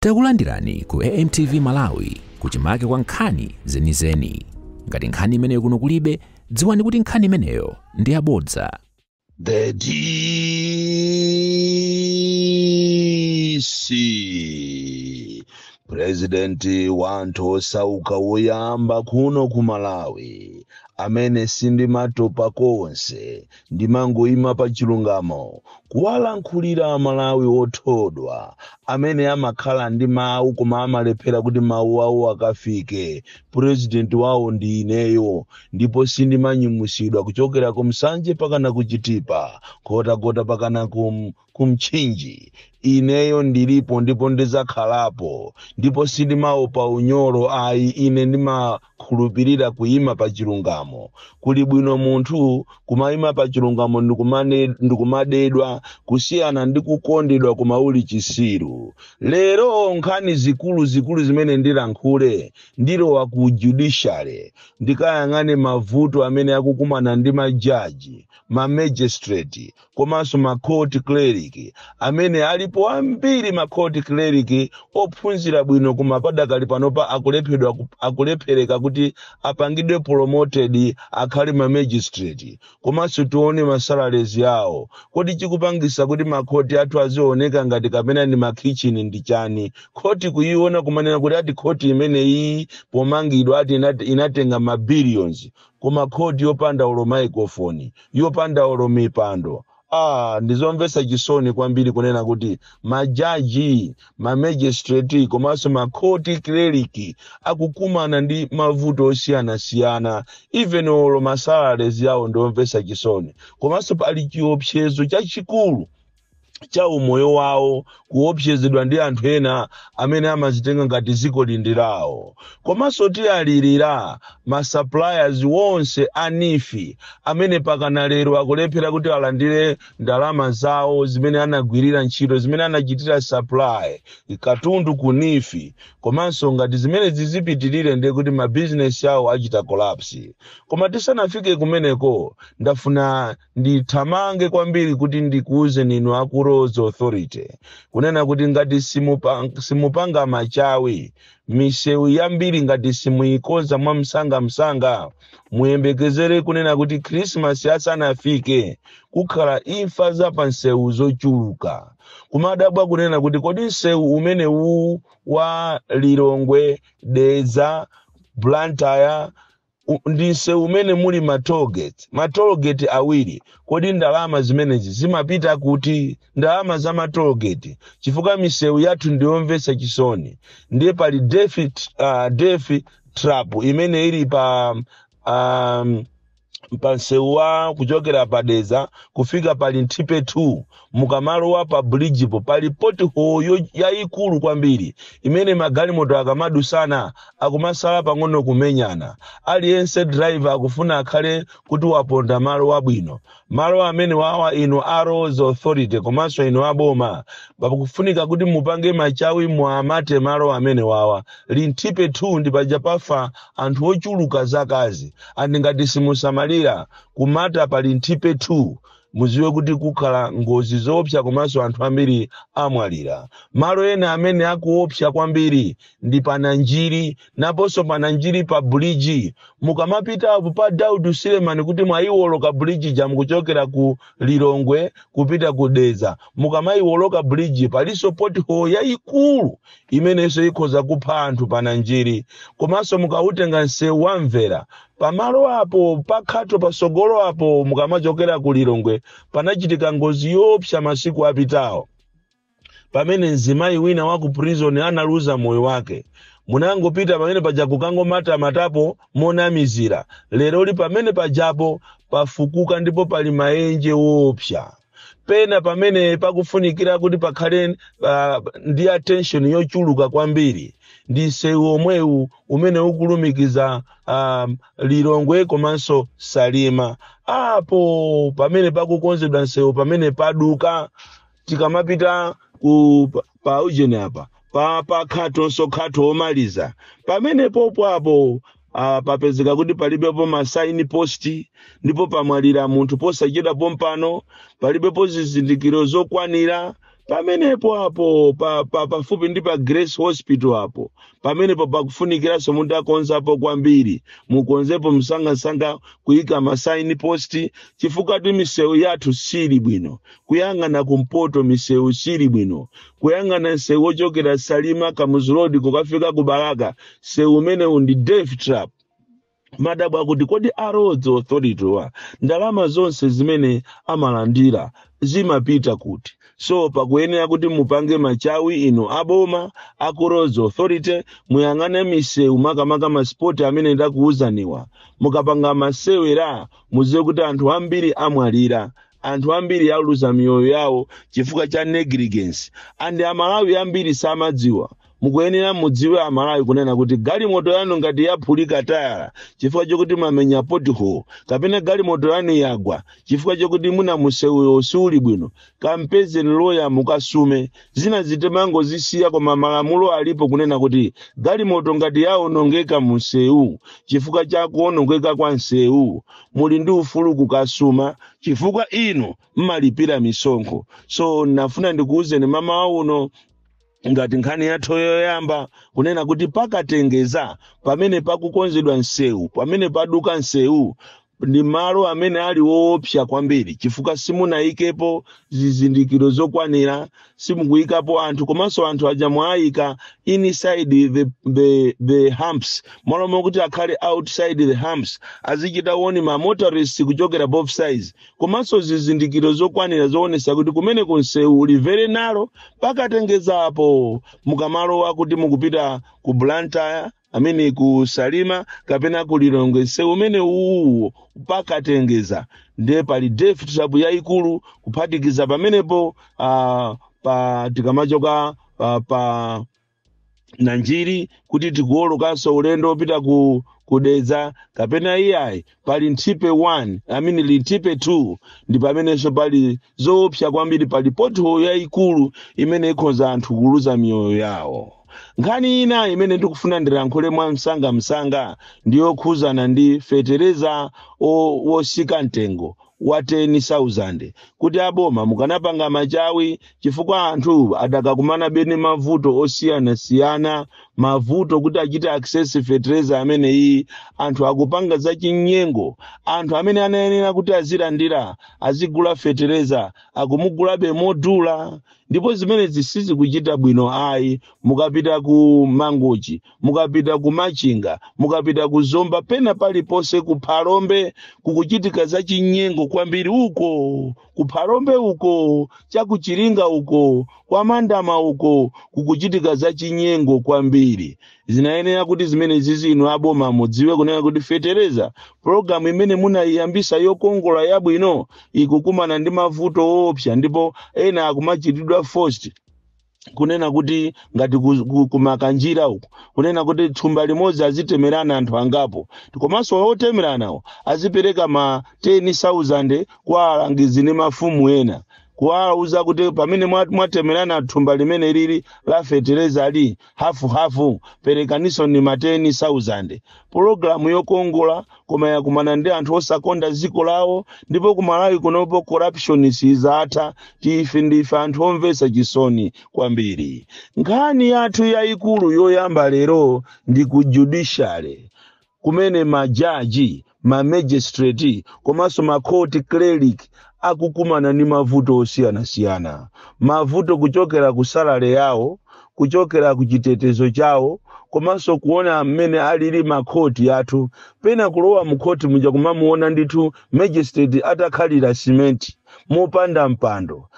Takulandirani ku AMTV Malawi kuchimake kwa nkhani zenizeni. Ngati nkhani imeneyo kuno kulibe, dziwani kuti nkhani imeneyo ndi yabodza. The DC President wanthu osauka woyamba kuno ku Malawi amene sindimatopa konse ndimangoyima pa chilungamo kuwalankhulira Malawi othodwa amene amakhala ndi mawu koma amalephera kuti mawu awo akafike. President wawo ndi ineyo, ndipo sindimanyumusidwa kuchokera kumsanje pakana kuchitipa kota pakana kumchinji. Ineyo ndilipo ndipo ndizakhalapo, ndipo sindimaopa unyolo ayi. Ine ndimakhulupirira kuyima pa chilungamo. Kuli bwino munthu kumayima pa chilungamo ndikumadedwa kusiyana ndi kukondedwa kumauli chisiru. Lero nkhani zikulu zimene ndilankhule ndilowa ku judiciary ndikayang'ane mavuto amene akukumana ndi majaji, ma magistrate komanso ma court cleric amene alipo ambiri. Ma court cleric ophunzira bwino koma padakali panopa akulephereka kuti apangidwe promoted akhale ma magistrate. Komanso tuone ma salaries yawo. Kodi chikupangisa kuti ma court athu azioneka ngati kapena ndi ma kitchen ndi chani? Court kuiona kumanena kuti ati court imene iyi pomangidwa ati inatenga ma billions, koma court yopanda olo microphone, yopanda olo mipando. Ndizomvesa chisoni kwambiri kunena kuti majaji, ma magistrate komanso ma court cleric akukumana ndi mavuto osiyana-siyana. Even olo ma salaries yawo ndomvesa chisoni. Komanso pali chiopsezo chachikulu cha umoyo wawo kuopsezedwa ndi anthu ena amene amazitenga ngati ziko lindirawo. Komanso tiyalirira ma suppliers wonse anifi amene pakana lero akulephera kuti alandire ndalama zawo zimene anagwirira ntchito, zimene anachitira supply katundu kunifi. Komanso ngati zimene zizipitirire ndiye kuti ma business yawo achita collapse. Koma tisanafike kumeneko, ndafuna ndithamange kwambiri kuti ndikuuze ninu aku Roads Authority kunena kuti ngati simupanga machawi, misewu yambiri ngati simuikonza mwa msanga muyembekezere kunena kuti Christmas asanafike kukhala imfa za pa nsewu zochuluka. Kumadabwa kunena kuti kodi nsewu umene wa Lilongwe, Dedza, Blantyre ndi nsewu umene muli matologate awiri. Kodi ndalama zimenezi zimapita kuti ndalama za matologate? Chifukwa misewu yathu ndiyomvesa chisoni. Ndiye pali death trap imene ili pa nsewu kuchokera pa Dedza kufika pali Ntipe 2 mukamalowa pa bridge po pali pothole yayikulu kwambiri imene magalimoto akamadusana akumasala pang'ono kumenyana. Aliyense driver akufuna akhale kuti waponda malo wabwino. Malo amene wawa ino Roads Authority komanso ino aboma pakufunika kuti mupange machawi muamate malo amene wawa. Ntipe 2 ndi paja pafa anthu ochuluka zakazi. Ngati simusamalira kumata pali Ntipe 2 muziwe kuti kukhala ngozi zoopsa komanso anthu ambiri amwalira. Malo ena amene akuopsa kwambiri ndi Pananjiri, naponso Pananjiri pa bridge. Mukamapita apo pa Daudi Suleiman kuti mwayiwoloka bridge ja mukuchokera ku Lilongwe kupita ku Dedza, mukamayiwoloka bridge paliso pothole yayikulu imenenso ikhoza kupha anthu Pananjiri. Komanso mukautenga nsewu wamvera pamalo apo pakhato pasogolo apo mukamachokera ku Lilongwe panachitika ngozi yoopsa masiku apitawo pamene mzimayi wina wa ku prison analuza moyo wake. Munangopita pamene paja kukangomata matapo monamizira. Lero li pamene pajapo pafukuka ndipo pali maenje woopsa. Pena pamene pakufunikira kuti pakhale ndi attention yochuluka kwambiri ndi nsewu omwewu umene ukulumikiza Lilongwe komanso Salima. Apo pamene pakukonzedwa nsewu pamene paduka tikamapita pa ujene apa pa khato omaliza pamene popo apo papezeka kuti palibepo ma sign post ndipo pamwalira munthu posachedwa pompano, palibepo zizindikiro zokwanira, pamenepo apo pafupi ndi pa Grace Hospital apo pamenepo pakufunikiranso munthu akonzapo kwambiri mukonzepo msangasanga kuyika masaini posti chifukwa tu misewu yathu sili bwino kuyang'ana kumpoto misewu sili bwino kuyang'ana msewu ochokera Salima Kamuzu Road kukafika ku Baraka sewu umene undi death trap madabwa kuti kodi roads authority wa ndalama zonse zimene amalandira zimapita kuti so pakuyenera kuti mupange machawi ino aboma aku roads authority muyang'ane misewu makamaka maspoti amene ndakuwuzaniwa mukapanga masewera muziwe kuti anthu ambiri amwalira anthu ambiri aluza miyoyo yawo chifukwa cha negligence and Amalawi ambiri samadziwa mukuyenera mudziwe Amalawi kunena kuti galimoto yanu ngati yaphulika tayara chifukwa chokuti mamenya pothole kapena galimoto yanu yagwa chifukwa chokuti muna musewu usuli bwino kampezeni lawyer mukasume zina zitemango zisiya koma malamulo alipo kunena kuti galimoto ngati yaonongeka musewu chifukwa cha kuonongeka kwa nsewu muli ndi ufulu kukasuma chifukwa ino mmalipira misonkho so nafuna ndikuuzeni mama uno ngati nkhani yathu yoyamba kunena kuti pakatengeza pamene pakukonzedwa nsewu pamene paduka nsewu ndi malo amene ali woopsa kwambiri chifukwa simunayikepo zizindikiro zokwanira simukuyikapo anthu komanso anthu aja mwayika inside the humps malo mokuti akhale outside the humps azichita woni ma motorists kuchokera both sides komanso zizindikiro zokwanira zoonesa kuti kumene kunsewu uli very narrow pakatengezapo mukamalo wakuti mukupita ku Blantyre amene ku Salima kapena ku Lilongwe nsewu umene uwu pakatengeza ndiye pali death trap yayikulu kuphatikiza pamenepo pa tikamachoka pa Nanjiri kuti tikuwolokanso ulendo opita kudedza kapena iyayi pali Ntipe 1 Ntipe 2 ndi pamenenso pali zoopsa kwambiri pali pothole yayikulu imene ikhoza anthu kuluza miyoyo yawo. Nkhani ina imene ndikufuna ndilankhule mwa msanga ndiyo khuzana ndi fetereza wosika mtengo wa 10,000 kuti aboma mukanapanga machawi chifukwa anthu adakakumana bene mavuto osiyana mavuto kuti achite access fetereza amene iyi anthu akupanga za chinyengo anthu amene anayenera kuti azilandira azigula fetereza akumugulabe modula ndipo zimene zisizi kuchita bwino ayi mukapita ku Mangochi mukapita ku Machinga mukapita ku Zomba pena pali pose ku Phalombe kukuchitika za chinyengo kwambiri uko ku Phalombe uko chakuchiringa uko kwa Mandama uko kukuchitika za chinyengo kwambiri zinayenera kuti zimene zizino aboma mudziwe kunena kuti fetereza program imene munayiyambisa yokongola yabwino ikukumana ndi mavuto woopsa ndipo ena akumachitidwa forced kunena kuti ngati kumakanjira uko kunena kuti thumba limodzi azitemerana anthu angapo komanso otemeranawo azipereka ma 10,000 kwa alangizi ndi mafumu ena kuwauza kuti pamene mwatemerana thumba limene lili la fetereza ali hafu perekaniso ni ma 10,000 programu yokongola koma yakumana ndi anthu osakonda ziko lawo ndipo kumalawi kunopo corruption sizatha ndife anthu omvesa chisoni kwambiri. Nkhani yathu yayikulu yoyamba lero ndi ku judiciary kumene majaji ma magistrate komanso ma court cleric akukumana ni mavuto osiyana mavuto kuchokera ku salary yawo kuchokera ku chitetezo chawo komanso kuona mmene alili makoti yathu pena kulowa mukoti muja kumamuona ndithu magistrate atakhalira cement mopanda mpando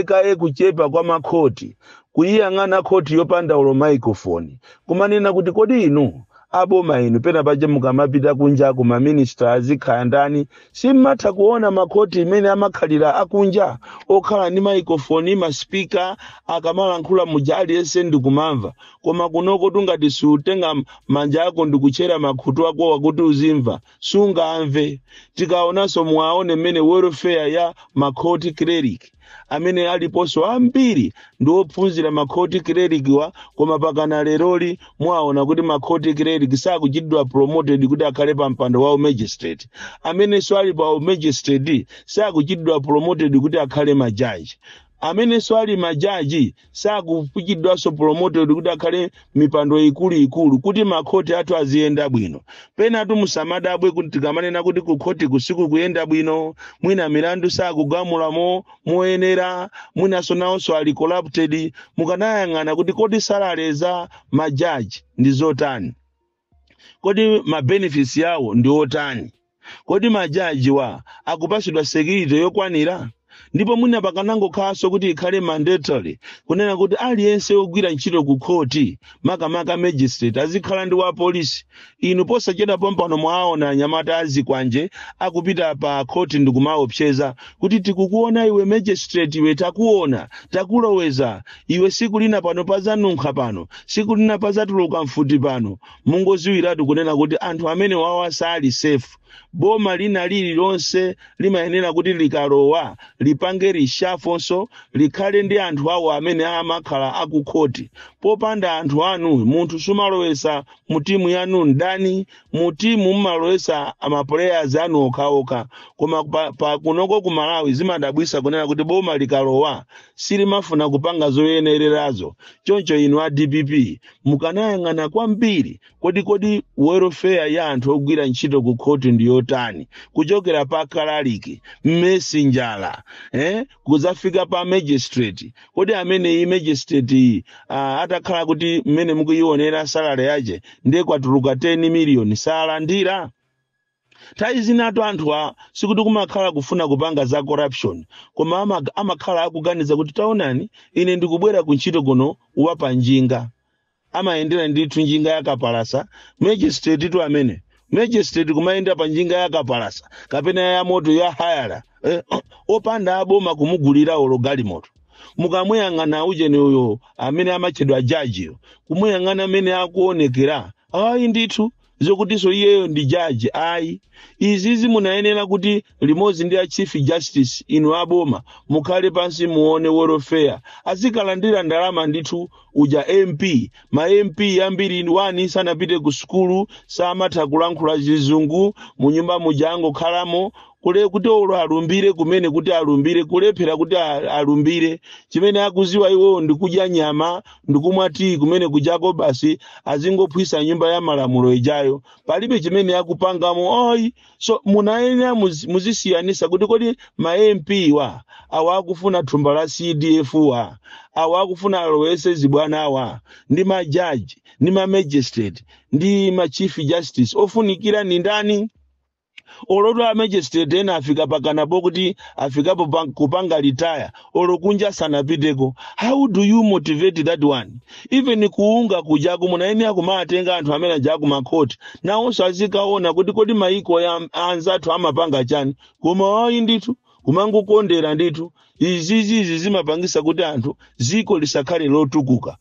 kaye kuchepa kwa makoti kuyiyang'ana koti yopanda ulo microphone kumanena kuti kodi inu aboma inu pena paje mukamapita kunja ku ma minister azikhala ndani simatha kuona makoti imene amakhalira akunja okhala ni microphone ma speaker akamalankhula mujali ese ndikumamva koma kunoko tungati sutenga manja ako ndikuchera makhutu ako wakuti uzimva sungamve tikaonanso muaone mmene welfare ya makoti cleric amene aliponso ambiri ndiophunzira makoti cleric wa koma pakana leroli mwaona kuti makoti cleric sakuchitidwa promoted kuti akhale pa mpando wa magistrate amene so ali pa magistrate sakuchitidwa promoted kuti akhale majaji amene swali majaji sakupikidwaso promoted kuti akhale mipando ikulu kuti makhoti athu aziyenda bwino. Penatu musamadabwe kuti tikamanena kuti kukhoti kusiku kuyenda bwino, mwina milandu sakugamulamo moyenera, mwinaso nawonso ali corrupted, mukanayang'ana kuti kodi salary za majaji ndi zotani, kodi ma benefits yawo ndi otani, kodi majaji wa akupasidwa security yokwanira. Ndipo mwina pakanangokhaso kuti ikhale mandatory kunena kuti aliyense ogwira ntchito ku khoti makamaka magistrate azikhala ndi wa polisi. Inu posachedwa pompano mwaona anyamata azikwanje akupita pa khoti ndi kumaopseza kuti tikukuona iwe magistrate, iwe takuona takuloweza iwe, siku lina pano pazanunkha pano, siku lina pazatuluka mfuti pano. Mungoziwiratu kunena kuti anthu amene wawa sali safe. Boma lina lililonse limayenera kuti likalowa lipange rishafonso likhale ndi anthu awo amene amakhala akukhoti. Popanda anthu anu munthu sumalowesa mu timu yanu ndani, mu timu mmalowesa amaplayers anu okhaokha. Koma pa kunoko ku Malawi zimadabwisa kunena kuti boma likalowa silimafuna kupanga zoyenererazo. Choncho inu a DPP mukanayang'ana kwambiri kodi welfare ya anthu ogwira ntchito ku khoti ndiyotani, kuchokera pa kalaliki messenjala kuzafika pa magistrate. Kodi amene i magistrate atakhala kuti mmene mukuyionera salary yache ndiye kwatuluka 10 million salandira. Tayi zinatu anthu sikuti kumakhala kufuna kupanga za corruption, koma amakhala akuganiza kuti taonani ine ndikubwera ku ntchito kuno wapa njinga, amayendera ndithu njinga yakapalasa. Magistrate tu amene magistrate kumayenda pa njinga yakapalasa kapena ya moto ya hayala opanda aboma kumugulira ologalimoto. Mukamuyang'ana ujene uyo amene amachedwa judge, kumuyang'ana amene akuonekera ayi ndithu zokutiso iyeyo ndi judge ayi. Izizi munayenera kuti limodzi ndi a chief justice inu aboma mukhale pansi muone welfare azikalandira ndalama ndithu uja MP. Ma MP ambiri wani sanapite ku skulu samatha kulankhula chizungu mu nyumba mujango khalamo kule kuti olo alumbire kumene kuti alumbire kulephera kuti alumbire. Chimene akuziwa iwo ndikudya nyama ndikumwa tea kumene kujako basi azingophwisa nyumba ya malamulo ijayo, palibe chimene akupangamo oyi. So munayenera muzisiyanisa kuti kodi ma MP wa awakufuna thumba la CDF wa awakufuna alowese zibwana wa ndi majaji ndi ma magistrate ndi ma chief justice ofunikira ni ndani? Olodo a magistrate ena afika pakanapo kuti afikapo kupanga retire olokunja sanapiteko. How do you motivate that one? Even kuunga kujako munayenera kumatenga anthu amene ajaku makhoti nawonso azikaona kuti kodi maiko ya anzathu amapanga chani, koma ayi ndithu kumangokondera ndithu. Izizi zimapangisa kuti anthu ziko lisakhale lotukuka.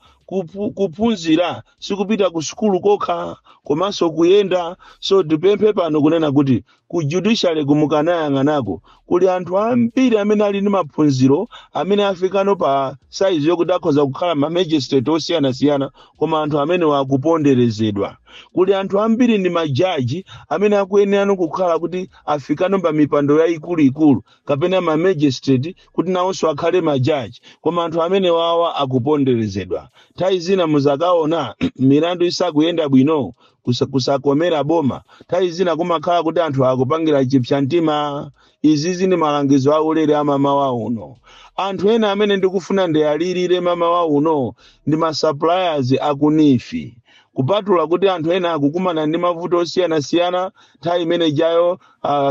Kuphunzira sikupita ku skulu kokha komanso kuyenda. So tipemphe pano kunena kuti ku judiciary kumukanayang'anako kuli anthu ambiri amene ali ndi maphunziro amene afikano pa size yokuti akhoza kukhala ma magistrate osiyanasiyana, koma anthu amene wakuponderezedwa. Kuli anthu ambiri ndi majaji amene akuyenera kukhala kuti afikano pa mipando ya ikulu kapena ma magistrate kuti nawonso akhale majaji, koma anthu amene wawa akuponderezedwa. Tayi zina muzakaona milandu isakuyenda bwino kusakomera boma. Tayi zina kumakhala kuti anthu akupangira chipshantima. Izizi ni malangizo aulere amama wa uno. Anthu ena amene ndikufuna ndeyalirire mama wa uno ndi ma suppliers akunifi. Kupatula kuti anthu ena akukumana ndi mavuto osiyanasiyana. Tayi imene jayo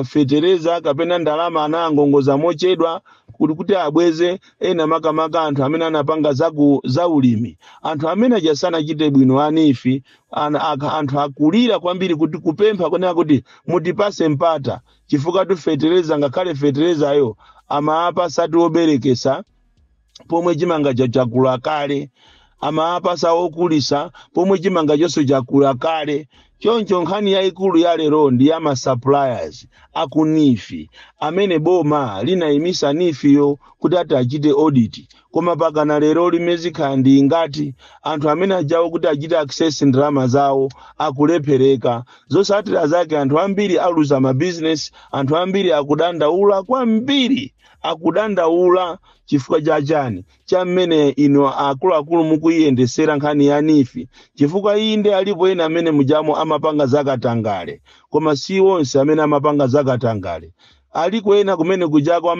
fetereza kapena ndalama anangongoza mochedwa kuti abweze ena makamaka anthu amene anapanga za ulimi. Anthu amene ajasana chite bwino anifi. Anthu akulira kwambiri kuti kupempha konena kuti mutipase mpata chifukwa tu fetereza ngakhale feterezayo amaapa sati oberekesa pomwe chimanga chakula kale, amaapa sa okulisa pomwe chimanga chonso chakula kale. choncho nkhani yayikulu ya lero ndi ya ma suppliers akunifi amene boma linayimisa nifiyo kuti achite audit koma pakana lero limezikhala ndi ngati anthu amene ajawo kuti achite access ndalama zawo akulephereka zosatira zake anthu ambiri aluza ma business anthu ambiri akudandaula kwambiri akudandaula chifukwa chachani cha mmene ino akuluakulu mukuyendesera nkhani ya nifi chifukwa inde alipo ena amene mujamo amapanga zakatangale koma si wonse amene amapanga zakatangale aliko ena kumene kujako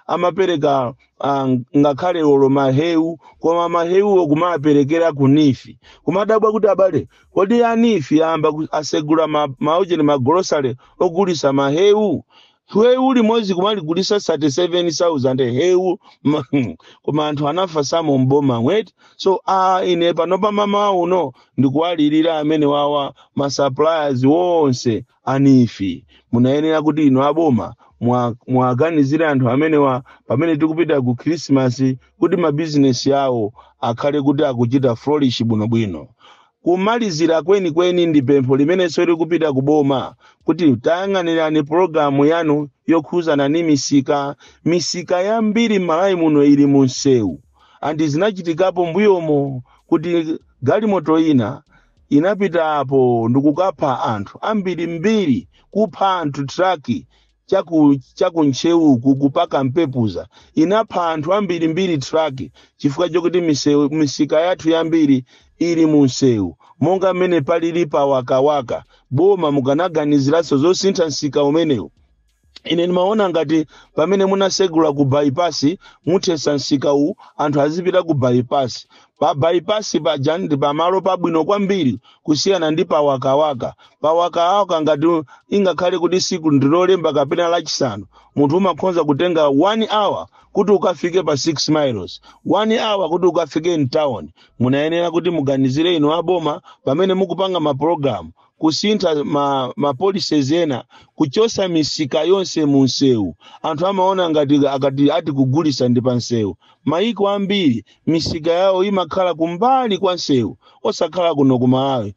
amapereka ngakhale olo mahewu koma mahewuwo kumaperekera kunifi kumadabwa kuti abale kodi ya nifi amba asegula maujeni magolosale ogulisa mahewu hewu limodzi kumaligulisa 37,000 hewu koma anthu anafa samo mboma mweti so ine panopa mama uno ndikuwalirira amene wawa ma suppliers wonse anifi munayenera kuti ino aboma mwaganizira anthu amene pamene tikupita ku Christmas kuti ma business yawo akhale kuti akuchita flourish bwinobwino kumalizira kweni ndi pempho limene sori kupita kuboma kuti tayang'anirani programu yanu yokhuzana ni misika yambiri m'Malawi muno ili munsewu andi zinachitikapo mbuyomo kuti galimoto ina inapita apo ndikukapha anthu ambiri mbiri kupha anthu traki chakunchewu kupaka mpepuza inapha anthu ambiri mbiri traki chifukwa chokuti misika yathu yambiri ili munsewu monga mmene palili pa wakawaka boma mukanaganiziraso zosintha nsika umenewu ine nimaona ngati pamene munasegula ku bypass muthesa nsika u anthu azipita ku bypass pa bypass pa jandi pamalo pabwino kwambiri kusiyana ndi pa wakawaka ngati ingakhale kuti siku ndilolemba kapena lachisanu munthu umakhonza kutenga 1 hour kuti ukafike pa 6 miles 1 hour kuti ukafike in town munayenera kuti muganizire ino aboma pamene mukupanga ma program kusintha ma policies ena kuchosa misika yonse munsewu anthu amaona ngati ati kugulisa ndi pansewu maiko ambiri misika yawo imakhala kumbali kwa nsewu osakhala kuno kumalawi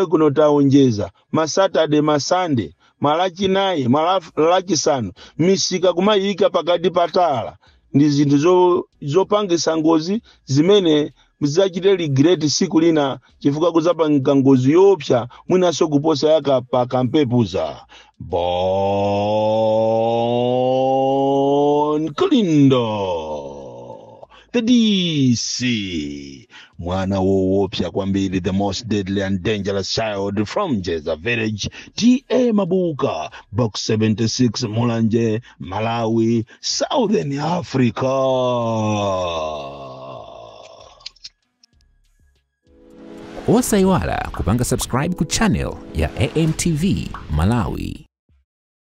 kuno taonjeza ma Saturday ma Sunday malachinayi malachisanu misika kumayika pakati patala ndi zinthu zopangisa ngozi zimene muzachite regret siku lina chifukwa kuzapanga ngozi yopsa mwinaso kuposa yaka pa kampepuza Bon Klindo the DC mwana woopsa kwambiri the most deadly and dangerous child from Jeza village TA Mabuka box 76 Mulanje Malawi Southern Africa. Osaiwala kupanga subscribe ku channel ya AMTV Malawi.